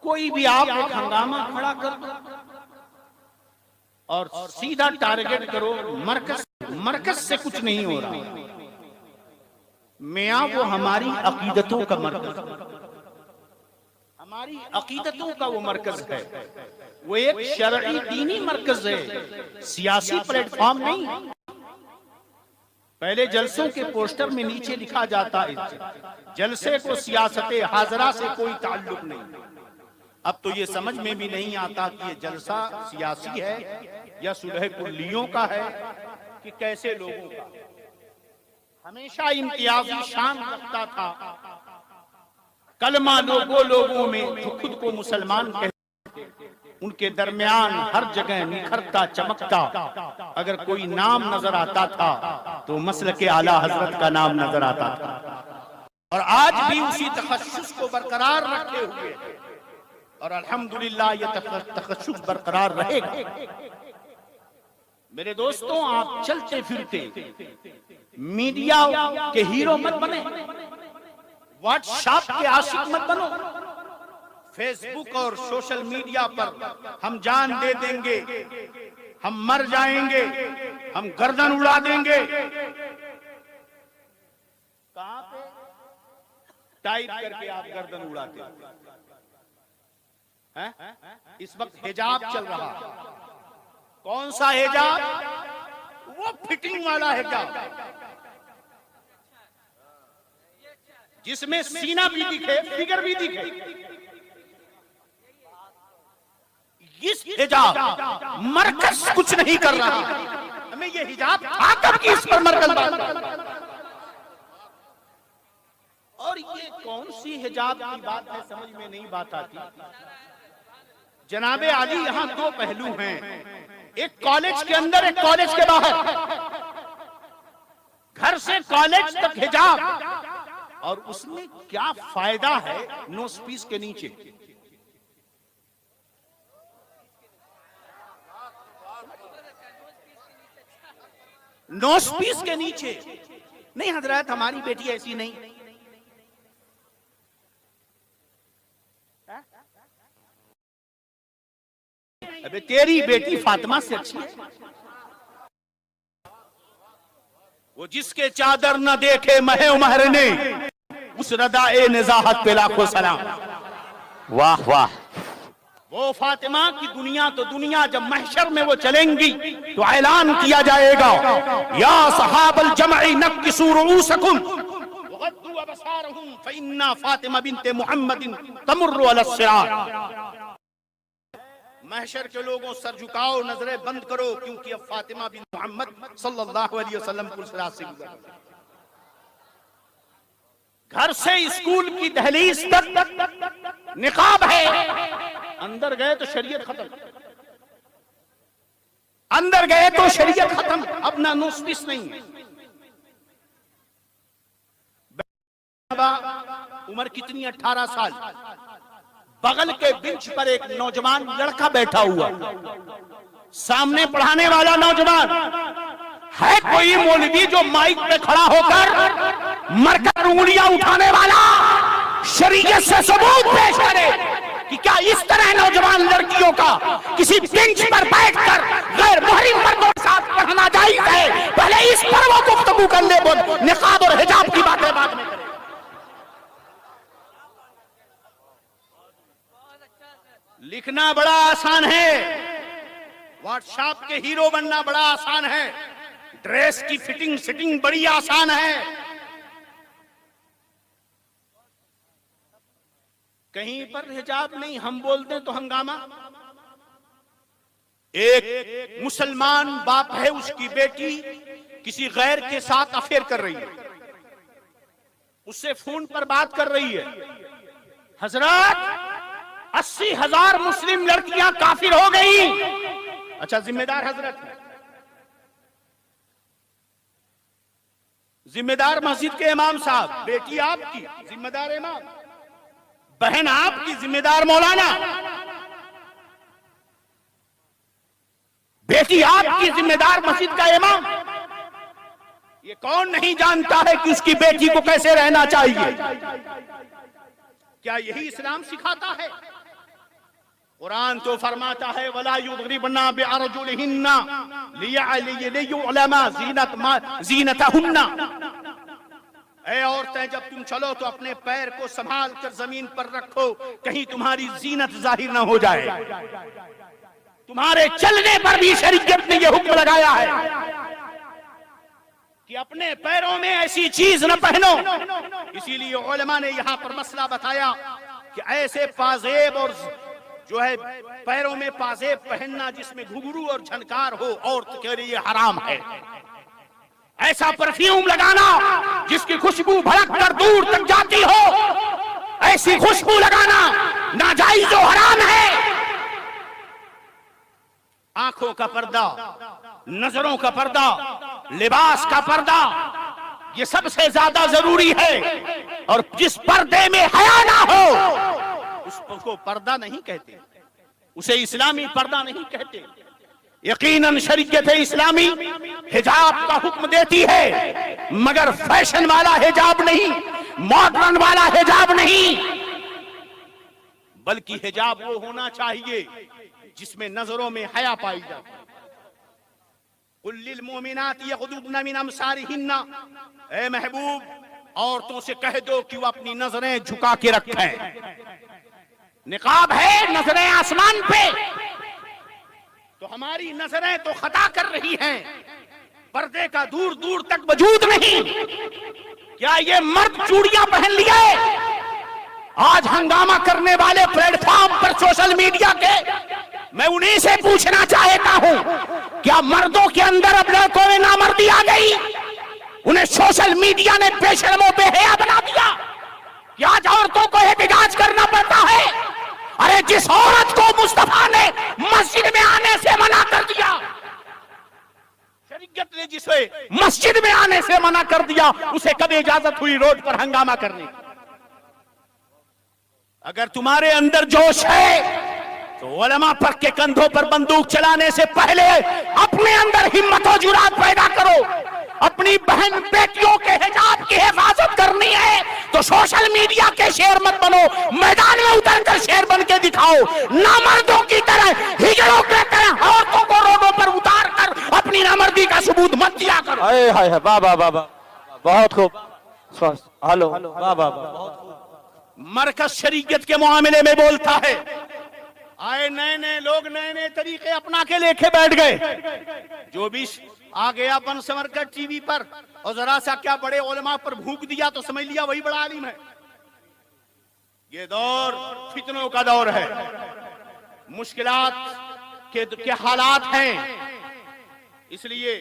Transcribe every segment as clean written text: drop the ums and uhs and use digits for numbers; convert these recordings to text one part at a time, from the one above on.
कोई भी आप एक हंगामा खड़ा कर दो और सीधा टारगेट करो मरकज से कुछ नहीं हो रहा। मियां वो हमारी अकीदतों का मरकज, हमारी अकीदतों का वो मरकज है, वो एक शरई दीनी मरकज है, सियासी प्लेटफॉर्म नहीं। पहले जलसों के पोस्टर में नीचे लिखा जाता है जलसे को सियासत हाजरा से कोई ताल्लुक नहीं। अब तो ये समझ में भी नहीं आता कि ये जलसा सियासी है या सुलह कुल्लियों का है कि कैसे लोगों का। हमेशा इम्तियाजी शान रखता था, कलमा लोगों में जो खुद को मुसलमान कहते, उनके दरमियान हर जगह निखरता चमकता अगर कोई नाम नजर आता था तो मसलके आला हजरत का नाम नजर आता था। और आज भी उसी तखस्सुस को बरकरार रखे हुए और अल्हम्दुलिल्लाह ये तखस्सुस बरकरार रहेगा। मेरे दोस्तों, आप चलते फिरते मीडिया के हीरो मत बने, व्हाट्सएप के आशिक मत बनो। फेसबुक और सोशल मीडिया पर हम जान दे देंगे, हम मर जाएंगे, हम गर्दन उड़ा देंगे, कहां पे टाइप करके आप गर्दन उड़ाते हैं? इस वक्त हिजाब चल रहा। कौन सा हिजाब? वो फिटिंग वाला हिजाब जिसमें सीना भी दिखे, फिगर भी दिखे। इस हिजाब मरकज कुछ नहीं कर रहा। हमें ये हिजाब आकर की इस पर मरकज बात। और ये कौन सी हिजाब की बात है, समझ में नहीं बात आती। जनाबे आली, यहाँ दो पहलू हैं, एक कॉलेज के अंदर, एक कॉलेज के बाहर। घर से कॉलेज तक हिजाब, और उसमें क्या फायदा है नोस्पीस के नीचे? नोस्पीस के नीचे नहीं हजरत, हमारी बेटी ऐसी नहीं। अबे तेरी बेटी फातिमा से अच्छी है। वो जिसके चादर न देखे महे उमर ने, उस रदाए निजाहत पे लाखों सलाम। वाह वाह। वो फातिमा की दुनिया तो दुनिया, जब महशर में वो चलेंगी तो ऐलान किया जाएगा, या सहाबल जमई नक्किसू रुऊसकुम वगद्दू अबसारहुम फइन्ना फातिमा बिन्ते मुहम्मदिन तमुर्रु अला सिरात। महशर के लोगों, सर झुकाओ, नजरें बंद करो, क्योंकि अब फातिमा बिन मोहम्मद सल्लल्लाहु अलैहि वसल्लम पुरसरात से गुजर। घर से स्कूल की दहलीज तक निकाब है। अंदर गए तो शरीयत खत्म, अंदर गए तो शरीयत खत्म। अब ना नोस्पिस नहीं है। उम्र कितनी? 18 साल। बगल के बेंच पर एक नौजवान लड़का बैठा हुआ, सामने पढ़ाने वाला नौजवान है। कोई मौलवी जो माइक पे खड़ा होकर मरकर उंगलियां उठाने वाला शरीयत से सबूत पेश करे कि क्या इस तरह नौजवान लड़कियों का किसी बेंच पर बैठकर गैर मुहर्रिम मर्दों के साथ पढ़ना जायज है? पहले इस पर वो गुफ्तगू कर ले, निकाब और हिजाब की बातें बाद में करें। लिखना बड़ा आसान है, व्हाट्सएप के हीरो बनना बड़ा आसान है, ड्रेस की फिटिंग सिटिंग बड़ी आसान है। कहीं पर हिजाब नहीं, हम बोलते तो हंगामा। एक मुसलमान बाप है, उसकी बेटी किसी गैर के साथ अफेयर कर रही है, उससे फोन पर बात कर रही है। हजरत 80,000 मुस्लिम लड़कियां काफिर हो गई। अच्छा, जिम्मेदार हजरत है, जिम्मेदार मस्जिद के इमाम साहब, बेटी आपकी जिम्मेदार इमाम, बहन आपकी जिम्मेदार मौलाना, बेटी आपकी जिम्मेदार मस्जिद का इमाम। ये कौन नहीं जानता है कि उसकी बेटी को कैसे रहना चाहिए? क्या यही इस्लाम सिखाता है? कुरान तो फरमाता है वला युद्रिबना बिअरजुलिहिन्ना लियुअलमा ज़ीनतहुन्ना। ऐ औरतें, जब तुम चलो तो अपने पैर को संभाल कर जमीन पर रखो, कहीं तुम्हारी जीनत जाहिर ना हो जाए। तुम्हारे चलने पर भी शरीयत ने यह हुक्म लगाया है कि अपने पैरों में ऐसी चीज न पहनो। इसीलिए उलमा ने यहां पर मसला बताया कि ऐसे पाजेब और जो है पैरों में पाजेब पहनना जिसमें घुंघरू और झनकार हो, औरत के लिए हराम है। ऐसा परफ्यूम लगाना जिसकी खुशबू भड़क कर दूर तक जाती हो, ऐसी खुशबू लगाना नाजायज और हराम है। आंखों का पर्दा, नजरों का पर्दा, लिबास का पर्दा, ये सबसे ज्यादा जरूरी है। और जिस पर्दे में हया ना हो उसको पर्दा नहीं कहते, उसे इस्लामी पर्दा नहीं कहते। यकीनन शरीयत इस्लामी हिजाब का हुक्म देती है, मगर फैशन वाला हिजाब नहीं, मॉडर्न वाला हिजाब नहीं, बल्कि हिजाब वो होना चाहिए जिसमें नजरों में हया पाई जाती। कुल लिल मोमिनात यग़ुद्दुना मिन अब्सारिहिन्ना, ऐ महबूब औरतों से कह दो कि वो अपनी नजरें झुका के रखें। निकाब है, नजरें आसमान पे, तो हमारी नजरें तो खता कर रही हैं, पर्दे का दूर दूर तक वजूद नहीं। क्या ये मर्द चूड़ियां पहन लिए? आज हंगामा करने वाले प्लेटफॉर्म पर सोशल मीडिया के, मैं उन्हीं से पूछना चाहता हूं, क्या मर्दों के अंदर अब लड़कों में नामर्दी आ गई? उन्हें सोशल मीडिया ने बेशर्मों बेहया बना दिया कि आज औरतों को एहतिजाज करना पड़ता है। अरे जिस औरत को मुस्तफा ने मस्जिद में आने से मना कर दिया, शरीयत ने जिसे मस्जिद में आने से मना कर दिया, उसे कभी इजाजत हुई रोड पर हंगामा करने की? अगर तुम्हारे अंदर जोश है तो उलमा पर के कंधों पर बंदूक चलाने से पहले अपने अंदर हिम्मत और जुरात पैदा करो। अपनी बहन बेटियों के हिजाब की हिफाजत करनी है तो सोशल मीडिया के शेर मत बनो, मैदान में उतरकर शेर बन के दिखाओ। नामर्दों की तरह, हिजड़ों की तरह औरतों को रोडों पर उतार कर अपनी नामर्दी का सबूत मत दिया करो। हाय हाय, वाह वाह वाह, बहुत खूब। हेलो, वाह वाह, बहुत खूब। मरकज शरीयत के मामले में बोलता है, आए नए नए लोग नए नए तरीके अपना के लेके बैठ गए। जो भी आ गया बन समर कर टीवी पर और जरा सा क्या बड़े उलमा पर भूख दिया तो समझ लिया वही बड़ा आलिम है। ये दौर फितनों का दौर है, मुश्किलात के हालात हैं। इसलिए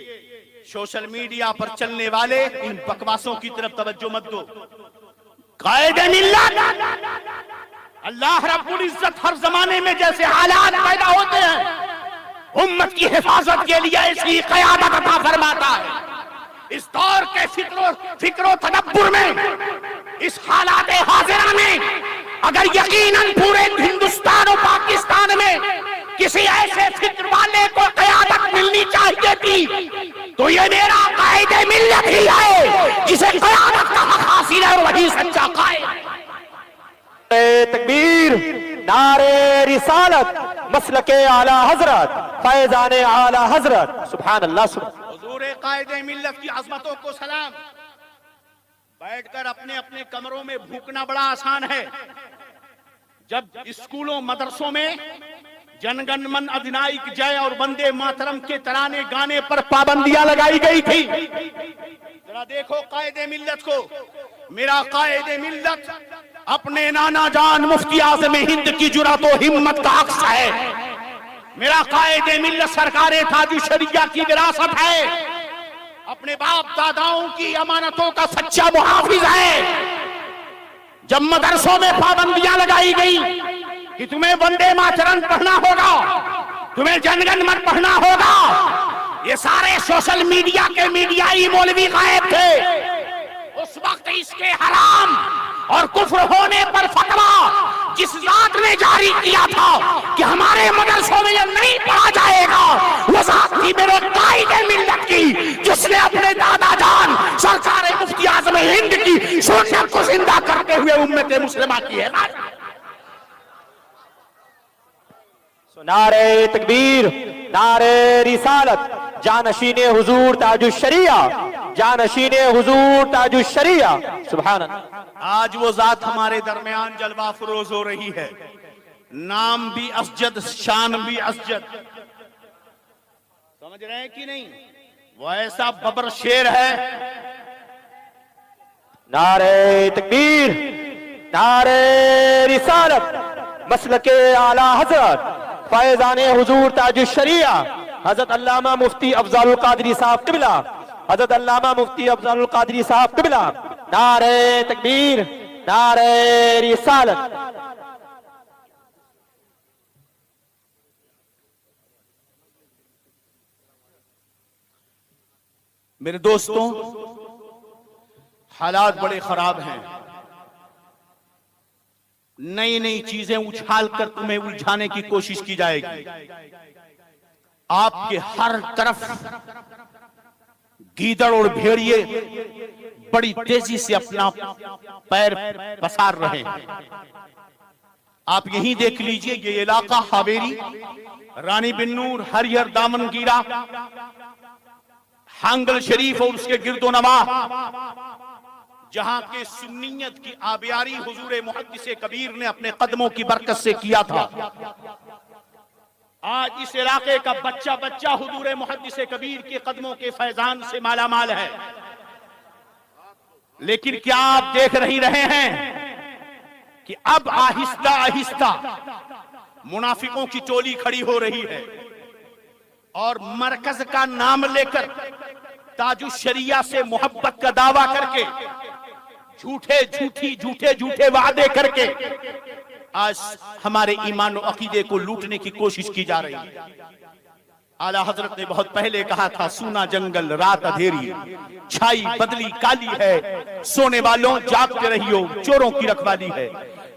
सोशल मीडिया पर चलने वाले इन बकवासों की तरफ तवज्जो मत दो। कायदे मिल्लत, अल्लाह रब्बुल इज्जत हर जमाने में जैसे हालात पैदा होते हैं, उम्मत की हिफाजत के लिए ऐसी क़यादत अता फरमाता है। इस दौर के फिक्रो तदब्बुर में, इस हालात हाजिरा में, अगर यकीनन पूरे हिंदुस्तान और पाकिस्तान में किसी ऐसे फिक्र वाले को क़यादत मिलनी चाहिए थी तो ये मेरा कायदे मिल्लत ही है, जिसे क़यादत का हक हासिल है और वही सच्चा कायद। तकबीर, नारे रिसालत, मसलके आला हजरत, फैजाने आला हजरत, सुभान अल्लाह। हुजूर कायदे मिल्लत की अजमतों को सलाम। बैठकर अपने अपने कमरों में भूखना बड़ा आसान है। जब स्कूलों मदरसों में जनगण मन अधिनायक जय और वंदे मातरम के तराने गाने पर पाबंदियां लगाई गई थी, जरा देखो कायदे मिल्लत को। मेरा कायदे मिल्लत अपने नाना जान मुफ्ती आज़म हिंद की जुर्रत और हिम्मत का अक्स है। मेरा कायदे मिल्लत सरकारे ताज शरिया की विरासत है, अपने बाप दादाओं की अमानतों का सच्चा मुहाफिज है। जब मदरसों में पाबंदियां लगाई गई कि तुम्हें वंदे मातरम पढ़ना होगा, तुम्हें जनगण मन पढ़ना होगा, ये सारे सोशल मीडिया के मीडियाई मौलवी गायब थे। उस वक्त इसके हराम और कुफ्र होने पर फतवा जिस जात ने जारी किया था कि हमारे मदरसों में ये नहीं पढ़ा जाएगा, वो जात थी मेरे कायदे मिल्लत की, जिसने अपने दादा जान सरकार मुफ्ती आज़म हिंद की सुन्नत को जिंदा करते हुए उम्मत मुस्लिमा की है। नारे तकबीर, नारे रिसालत, जानशीने हुजूर ताजुश शरिया, जानशीने हुजूर ताजुश शरिया। सुभान अल्लाह। आज वो जात हमारे दरमियान जलवा फरोज हो रही है, नाम भी असजद, शान भी असजद। समझ रहे हैं कि नहीं? वो ऐसा बबर शेर है। नारे तकबीर, नारे रिसालत, मसलके आला हजरत, फैजाने हुजूर ताजुश शरिया, हजरत अल्लामा मुफ्ती अफजालुल कादरी साहब किबला, हजरत अल्लामा मुफ्ती अफजालुल कादरी साहब किबला। नारे तकबीर, नारे रिसालत। मेरे दोस्तों, हालात बड़े खराब हैं। नई नई चीजें उछाल कर तुम्हें उलझाने की कोशिश की जाएगी। आपके हर तरफ गीदड़ और भेड़िए बड़ी तेजी से अपना पैर पसार रहे हैं। आप यही देख लीजिए, ये इलाका हावेरी, रानी बिन्नूर, हरिहर, दामनगीरा, हांगल शरीफ और उसके गिरदोनवा, जहां के सुन्नियत की आबियारी हुजूर मुहद्दिस कबीर ने अपने कदमों की बरकत से किया था। आज इस इलाके का बच्चा बच्चा हुजूर मुहद्दिस कबीर के कदमों के फैजान से मालामाल है। लेकिन क्या आप देख नहीं रहे हैं कि अब आहिस्ता आहिस्ता मुनाफिकों की टोली खड़ी हो रही है और मरकज का नाम लेकर ताजुश शरिया से मोहब्बत का दावा करके झूठे झूठे वादे करके आज हमारे ईमान और अकीदे को लूटने की कोशिश की जा रही है। आला हजरत ने बहुत पहले कहा था, सूना जंगल रात अंधेरी, छाई बदली काली है, सोने वालों जागते रहियो, चोरों की रखवाली है।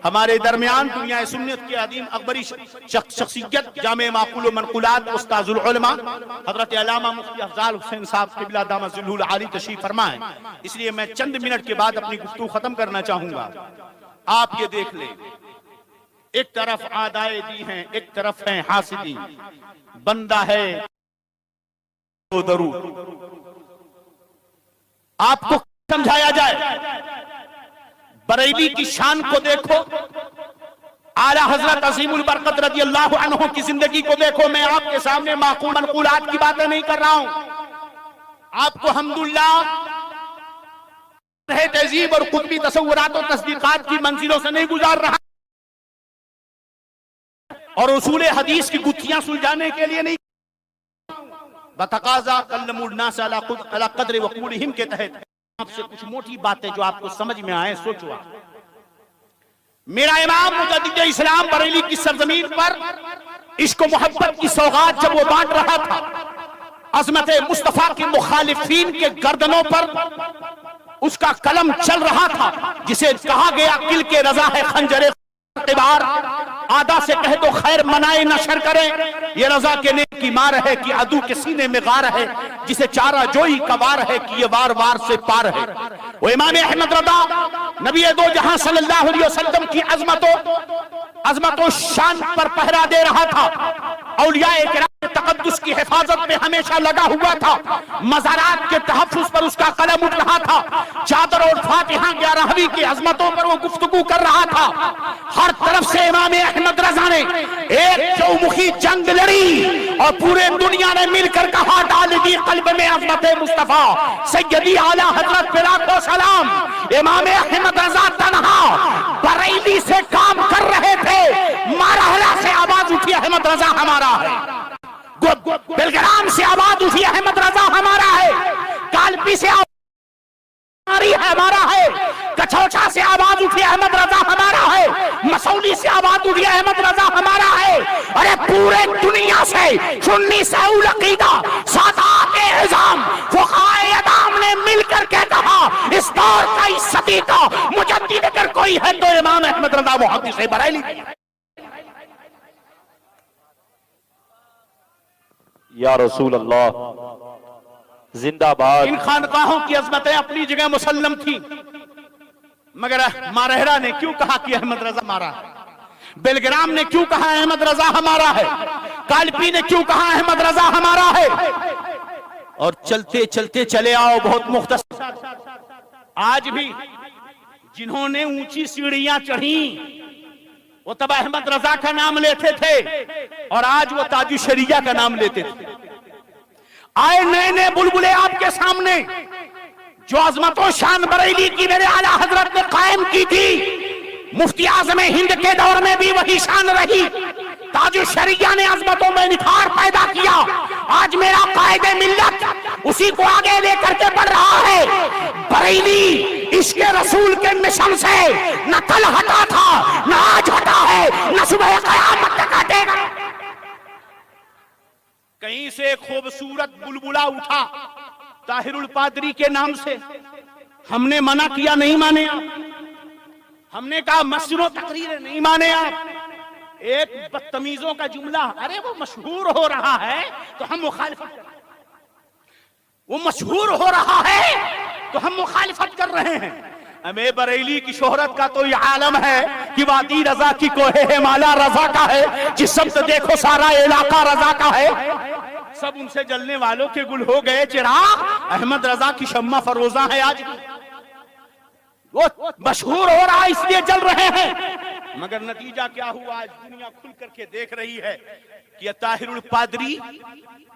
हमारे दरमियान दुनिया सुन्नत के अदीम अकबरी शख्सियत, जामे माकुल मनकुलात उस्ताजुल उलमा हजरत अल्लामा मुफ्ती अफजाल हुसैन साहब क़िबला दामत ज़िल्लुल आली तशरीफ फरमाए। इसलिए मैं चंद मिनट के बाद अपनी गुफ्तगू खत्म करना चाहूंगा। आप ये देख लें, एक तरफ आदाए दी हैं, एक तरफ है हासिदी, बंदा है तो दरूद। आपको समझाया जाए, बरेली की शान को देखो, आला हजरत अजीमुल बरकत रज़ी अल्लाहु अन्हु की जिंदगी को देखो। मैं आपके सामने माकूल मनकूलात की बातें नहीं कर रहा हूं। आपको हम्दुलिल्लाह तहजीब और कुतबी तसव्वुरात और तस्दीकात की मंजिलों से नहीं गुजार रहा और उसूले हदीस की गुत्थियां सुलझाने के लिए नहीं। बतकाजा कल्लमुन्नास अला क़द्रि वक़ूलिहिम के तहत आपसे कुछ मोटी बातें जो आपको समझ में आए सोचो। मेरा इमाम मुजद्दिद इस्लाम बरेली की सरजमीन पर इश्क मोहब्बत की सौगात जब वो बांट रहा था, अजमत मुस्तफा के मुखालिफीन के गर्दनों पर उसका कलम चल रहा था, जिसे कहा गया किल के रजा है खंजरे बार, आदा से कह दो खैर मनाए नशर करें, ये रजा के नेक की मार है कि अदू के सीने में गार है, जिसे चारा जोई का वार है कि ये वार वार से पार है। वो इमाम अहमद रज़ा नबी दो जहां सल्लल्लाहु अलैहि वसल्लम की अजमतों शान पर पहरा दे रहा था, औलियाए किराम तकद्दुस की हिफाजत में हमेशा लगा हुआ था, मज़ारात के तहफ़्फ़ुज़ पर उसका कलम उठ रहा था, चादर और फातिहा 11वीं की अजमतों पर वो गुफ्तगू कर रहा था। हर तरफ से इमाम अहमद रज़ा ने एक चौमुखी जंग लड़ी और पूरे दुनिया ने मिलकर कहा, डाल दी कल्ब में अजमत मुस्तफा सैयदी आला हजरत पे लाखों सलाम। इमाम अहमद रज़ा तन्हा बरेली से काम कर रहे थे, मारहला से आवाज उठी, अहमद रज़ा हमारा है। बेलग्राम से आवाज उठी, अहमद रज़ा हमारा है। कालपी से हमारा है। कछौछा से आवाज उठी, अहमद रज़ा हमारा है। मसौली से आवाज उठी, अहमद रज़ा हमारा है। अरे पूरे दुनिया से सुन्नी साउल अकीदा सादात इज़ाम फुक़हाए अदाम ने मिलकर के कहा, इस दौर का इस सदी का मुजद्दिद अगर कोई है तो इमाम अहमद रज़ा मुहद्दिस बरेली। या रसूल अल्लाह जिंदाबाद। इन खानकाहों की अजमतें अपनी जगह मुसल्लम थी, मगर मारहरा ने क्यों कहा कि अहमद रज़ा मारा है? बेलग्राम ने क्यों कहा अहमद रजा हमारा है, कालपी ने क्यों कहा अहमद रजा हमारा है। और चलते चलते चले आओ बहुत मुख्तसर। आज भी जिन्होंने ऊंची सीढ़ियां चढ़ी वो तब अहमद रजा का नाम लेते थे और आज वो ताजु शरिया का नाम लेते थे। आए नए नए बुलबुले आपके सामने, जो अजमतों शान बरेली की मेरे आला हजरत ने कायम की थी, मुफ्ती आज़म हिंद के दौर में भी वही शान रही। ताजु शरिया ने अजमतों में निखार पैदा किया। आज मेरा कायदे मिल्लत उसी को आगे लेकर के बढ़ रहा है। बरेली इश्क़े रसूल के मिशन से न कल हटा था, न आज हटा है, न सुबह क़यामत तक हटेगा। कहीं से खूबसूरत बुलबुला उठा ताहिरुल पादरी के नाम से, हमने मना किया, नहीं माने आप। हमने कहा मसरूर तकरीर, नहीं माने आप। एक बदतमीजों का जुमला, अरे वो मशहूर हो रहा है तो हम मुखालिफत कर, वो मशहूर हो रहा है तो हम मुखालिफत कर रहे हैं। हमें बरेली की शोहरत का तो ये आलम है कि वादी रजा की कोहे है माला रजा का है, जिस शब्द देखो सारा इलाका रजा का है। सब उनसे जलने वालों के गुल हो गए चिराग, अहमद रजा की शम्मा फरोजा है। आज वो मशहूर हो रहा है इसलिए जल रहे हैं, मगर नतीजा क्या हुआ आज दुनिया खुल करके देख रही है कि ताहिरुल पादरी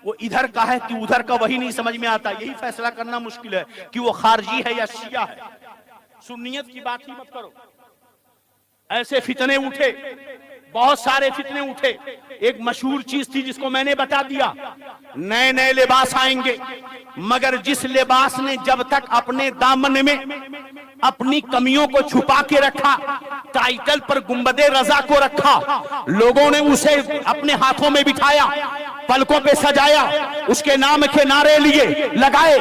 वो इधर का है कि उधर का, वही नहीं समझ में आता। यही फैसला करना मुश्किल है कि वो खारजी है या शिया है। सुन्नियत की बात ही मत करो। ऐसे फितने उठे, बहुत सारे फितने उठे। एक मशहूर चीज थी जिसको मैंने बता दिया, नए नए लिबास आएंगे, मगर जिस लिबास ने जब तक अपने दामन में अपनी कमियों को छुपा के रखा, टाइटल पर गुंबदे रजा को रखा, लोगों ने उसे अपने हाथों में बिठाया, पलकों पे सजाया, उसके नाम के नारे लिए लगाए,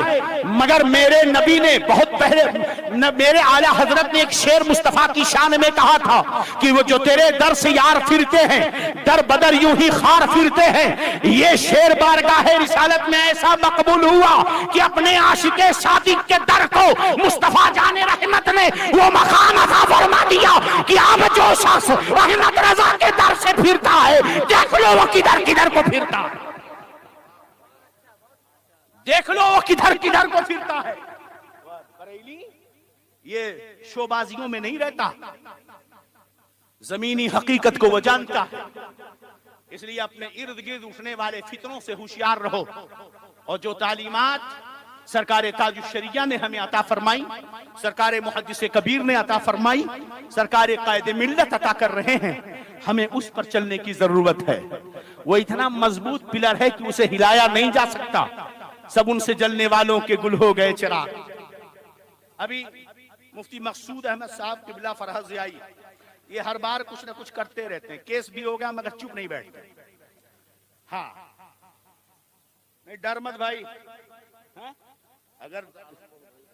मगर मेरे नबी ने बहुत पहले मेरे आला हजरत ने एक शेर मुस्तफा की शान में कहा था कि वो जो तेरे दर से यार फिरते हैं, दर बदर यूं ही खार फिरते हैं। ये शेर बारगाह रिसालत में ऐसा मकबूल हुआ कि अपने आशिके सादिक के दर को मुस्तफा जाने रहमत ने वो मकाम अता फरमा दिया कि अब जो शख्स अहमद रजा के दर से फिरता है, देख लो वो किधर किधर को फिरता है, देख लो वो किधर किधर को फिरता है। बरेली ये शोबाजियों में नहीं रहता, जमीनी हकीकत को वो जानता है। इसलिए अपने इर्द गिर्द उठने वाले फितनों से होशियार रहो। और जो तालीमात सरकार ताजुल शरिया ने हमें अता फरमाई, सरकार मुहद्दिस कबीर ने अता फरमाई, सरकार कायदे मिल्लत अता कर रहे हैं, हमें उस पर चलने की जरूरत है। वो इतना मजबूत पिलर है कि उसे हिलाया नहीं जा सकता। सब उनसे जलने वालों के गुल हो गए चिराग। अभी मुफ्ती मकसूद अहमद साहब किबला फरहत ज़ियाई, ये हर बार कुछ ना कुछ करते रहते हैं। केस भी हो गया मगर चुप नहीं बैठते। हाँ नहीं, डर मत भाई। हाँ? अगर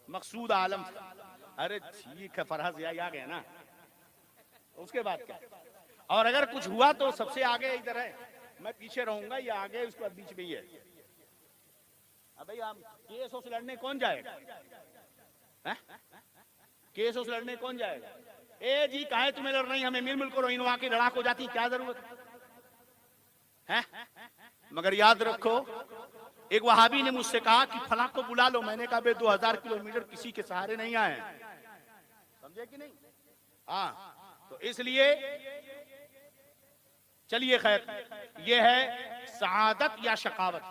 मकसूद आलम, अरे ठीक है फरहत ज़ियाई आ गए ना, उसके बाद क्या। और अगर कुछ हुआ तो सबसे आगे इधर है, मैं पीछे रहूंगा, ये आगे उसके बाद बीच में ही है। अब भाई आप केस उस लड़ने कौन जाएगा? केस उस लड़ने कौन जाएगा? ए जी काहे तुम्हें लड़ रही, हमें मिल मिल करो, इन वहां की लड़ाक हो जाती, क्या जरूरत है? मगर याद रखो, एक वहाबी ने मुझसे कहा कि फला को बुला लो। मैंने कहा बे 2000 किलोमीटर किसी के सहारे नहीं आए, समझे कि नहीं? हाँ, तो इसलिए चलिए खैर, ये है सआदत या शकावत।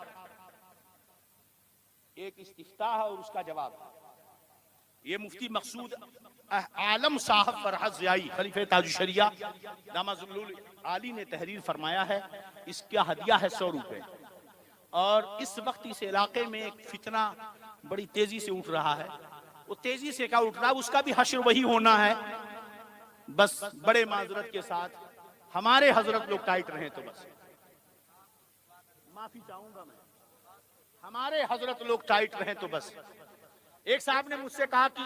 एक इस्तिफ्ताह है और उसका जवाब। ये मुफ्ती मकसूद आलम साहब फरहत ज़ियाई खलीफे ताजुल शरिया दामाजुल आली ने तहरीर फरमाया है। इसका हदिया है 100 रुपए। और इस वक्त इस इलाके में एक फितना बड़ी तेजी से उठ रहा है। वो तेजी से क्या उठ रहा है, उसका भी हश्र वही होना है। बस बड़े माजरत के साथ हमारे हजरत लोग टाइट रहे तो बस, माफी चाहूंगा मैं, हमारे हजरत लोग टाइट रहे तो बस। एक साहब ने मुझसे कहा कि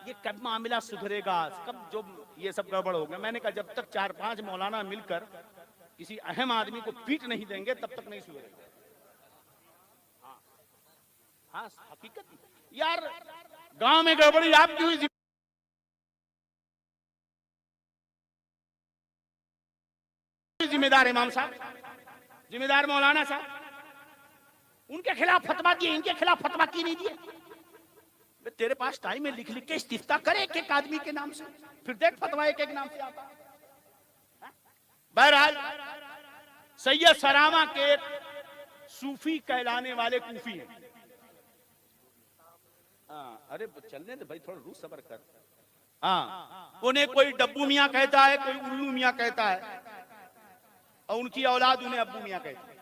ये कब मामला सुधरेगा, कब जो ये सब गड़बड़ हो गया। मैंने कहा जब तक 4-5 मौलाना मिलकर किसी अहम आदमी को पीट नहीं देंगे तब तक नहीं सुधरेगा। हाँ हकीकत यार, गांव में गड़बड़ी आपकी हुई जिम्मेदार इमाम साहब, जिम्मेदार मौलाना साहब, उनके खिलाफ फतवा दिए, इनके खिलाफ फतवा की नहीं दिए। तेरे पास टाइम है, लिख लिख के इस्तिफ्ता करे एक एक आदमी के नाम से, फिर देख फतवा एक एक नाम से आता। बहरहाल सैयद सरामा के सूफी कहलाने वाले कूफी हैं। अरे चलने दे भाई, थोड़ा रूह सबर कर। उन्हें कोई डब्बू मियाँ कहता है, कोई उल्लू मियाँ कहता है, और उनकी औलाद उन्हें अब्बू मियाँ कहती है।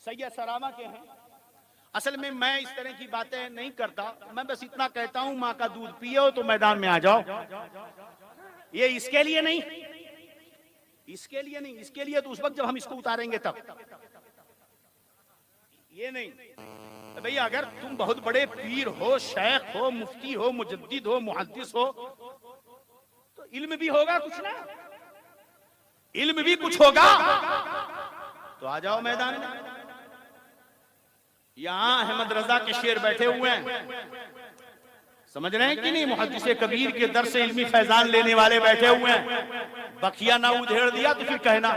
सैयद सरामा के हैं। असल में मैं इस तरह की बातें नहीं करता, मैं बस इतना कहता हूं, माँ का दूध पियो तो मैदान में आ जाओ। ये इसके लिए नहीं, इसके लिए नहीं, इसके लिए तो उस वक्त जब हम इसको उतारेंगे तब। ये नहीं भैया, अगर तुम बहुत बड़े पीर हो, शेख हो, मुफ्ती हो, मुजद्दिद हो, मुहद्दिस हो, तो इल्म भी होगा कुछ ना, इल्म भी कुछ होगा, तो आ जाओ मैदान में। यहां अहमद रजा के शेर बैठे हुए हैं, समझ रहे हैं कि नहीं? मुहद्दिस कबीर के दर से इल्मी फैजान लेने वाले बैठे हुए हैं। बखिया ना उधेड़ दिया तो फिर कहना,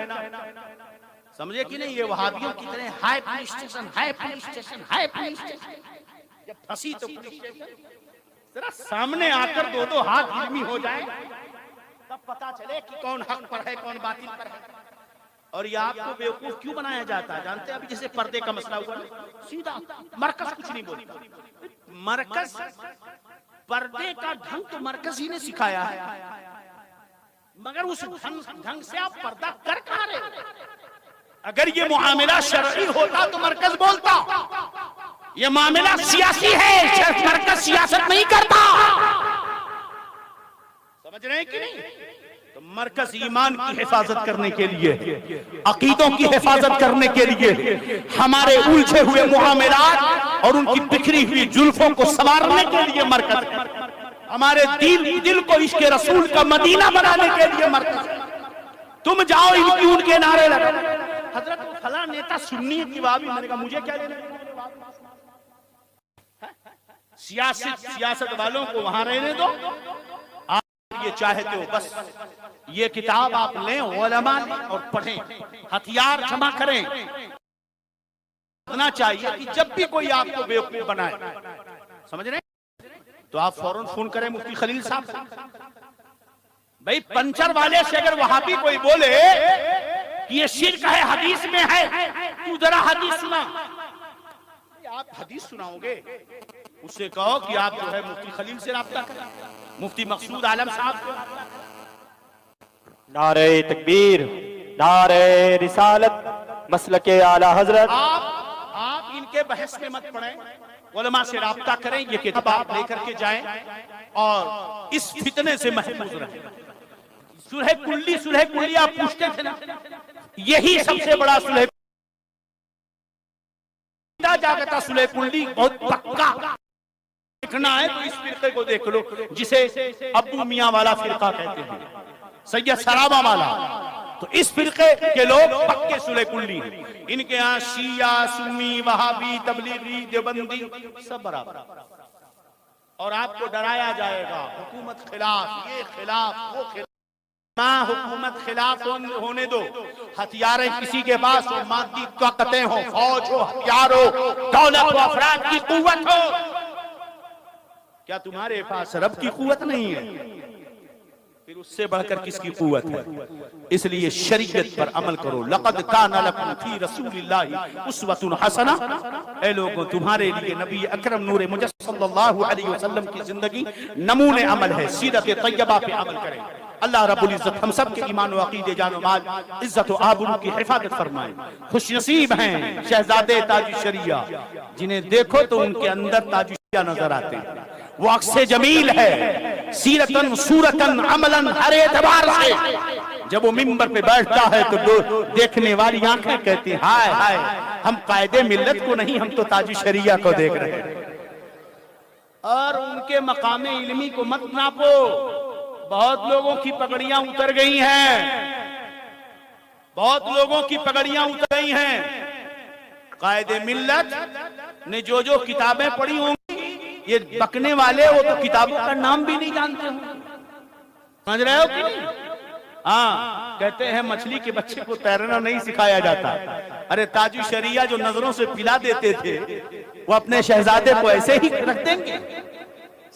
समझे कि नहीं? ये वहाबियों की तरह high police station, high police station, high police station. जब फंसी तो पुलिस स्टेशन, जरा सामने आकर दो दो हाथ इल्मी हो जाए, तब पता चले कि कौन हक पर है, कौन बातिल पर है। और ये आपको बेवकूफ क्यों बनाया जाता है जानते हैं? अभी जैसे पर्दे का मसला हुआ, सीधा मरकज कुछ नहीं बोलता। मरकज पर्दे का ढंग तो मरकज ही ने सिखाया है, मगर उस ढंग से आप पर्दा कर कहां रहे? अगर ये मुआमला शरई होता तो मरकज बोलता। ये मामला सियासी है, मरकज सियासत नहीं करता। समझ रहे हैं कि नहीं? तो मरकज ईमान की हिफाजत करने के लिए, अकीदों की हिफाजत करने के लिए, हमारे उलझे हुए मुआमलात और उनकी बिखरी हुई जुल्फों को संवारने के लिए मरकज, हमारे दिल को इश्क रसूल का मदीना बनाने के लिए मरकज। तुम जाओ इनकी उनके नारे लगा, हजरत फला नेता सुन्नी की वाबी, मैंने कहा मुझे क्या लेना? सियासत वालों को वहां रहने दो। ये चाहते हो बस ये किताब आप लें, उलमा लें और पढ़ें, हथियार जमा करें। इतना चाहिए कि जब भी कोई आपको बेवकूफ बनाए, समझ रहे तो आप फौरन फोन करें मुफ्ती खलील साहब से। भाई पंचर वाले से अगर वहां भी कोई बोले कि ये शिर्क है, हदीस में है, तू जरा हदीस सुना, आप हदीस सुनाओगे, उससे कहो कि आप जो है मुफ्ती खलील से राब्ता करें, मुफ्ती मकसूद आलम साहब। नारे तकबीर, नारे रिसालत, मसलके आला हजरत। आप इनके बहस में मत पड़े, उलमा से राब्ता करें, ये किताब आप लेकर के जाएं और इस फितने से महफूज रहें। सुलह कुल्ली आप पूछते थे ना, यही सबसे बड़ा सुलह जागता सुलह कुल्ली बहुत पक्का देखना है तो इस फिरके को देख लो, जिसे अब्बू मियां वाला फिरका कहते हैं, सैयद सरामा वाला। तो इस फिरके के लोग पक्के सुलह कुल्ली हैं। इनके यहाँ शिया, सुन्नी, वहाबी, तबलीगी, देवबंदी सब बराबर। और आपको डराया जाएगा हुकूमत खिलाफ, ये खिलाफ, वो खिलाफ। ना हुकूमत खिलाफ होने दो, हथियारें किसी के पास हो, मादी ताकतें हो, फौज हो, हथियार हो, दौलत हो, अफराद की कुव्वत हो, क्या तुम्हारे पास रब की कुव्वत नहीं है? फिर उससे बढ़कर किसकी कुव्वत है? इसलिए शरीयत पर अमल करो। लक़द काना लकुम फी रसूलिल्लाहि उस्वतुन हसना। ऐ लोगों, तुम्हारे लिए नबी अकरम नूरे मुजस्सम सल्लल्लाहु अलैहि वसल्लम की जिंदगी नमूने अमल है। सीरत तैयबा पे अमल करें। अल्लाह रब्बुल इज्जत हम सब के ईमान व अकीदे, जान माल, इज्जत व आबरू की हिफाजत फरमाए। खुशनसीब हैं शहजादे ताजु शरिया, जिन्हें देखो तो उनके अंदर ताजु शरिया नजर आते हैं। वो अक्से जमील है, सीरतन, सूरतन, अमलन, हर एतबार से। जब वो मिंबर पे बैठता है तो देखने वाली आंखें कहती हैं, हाय हाय, हम कायदे मिल्लत को नहीं, हम तो ताजु शरिया को देख रहे हैं। और उनके मकामे इल्मी को मत नापो। बहुत लोगों की पगड़ियां उतर गई हैं, बहुत लोगों की पगड़ियां उतर गई हैं। कायदे मिल्लत ने जो जो किताबें पढ़ी होंगी, ये बकने वाले वो तो किताबों का नाम भी नहीं जानते होंगे। समझ रहे हो कि नहीं? हाँ, कहते हैं मछली के बच्चे को तैरना नहीं सिखाया जाता। अरे ताजु शरिया जो नजरों से पिला देते थे, वो अपने शहजादे को ऐसे ही रख देंगे?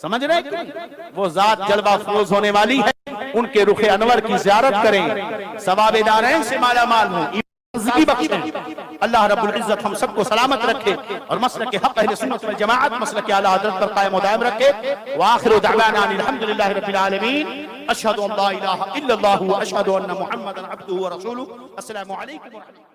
समझ रहे हैं? वो जात जलवा फरोज होने वाली है, उनके रुखे अनवर की ज़ियारत करें, सवाबे दारैन से माला माल हो, अल्लाह रब्बुल इज्जत हम सबको सलामत रखे और मसलक के हक अहले सुन्नत वल जमाअत मसलक के आला हज़रत पर कायम व दायम रखे। व आखिरु दअवाना अल्हम्दुलिल्लाहि रब्बिल आलमीन। अशहदु अन ला इलाहा इल्लल्लाहु व अशहदु अन्न मुहम्मदन अब्दुहु व रसूलुहु। अस्सलामु अलैकुम व रहमतुल्लाह।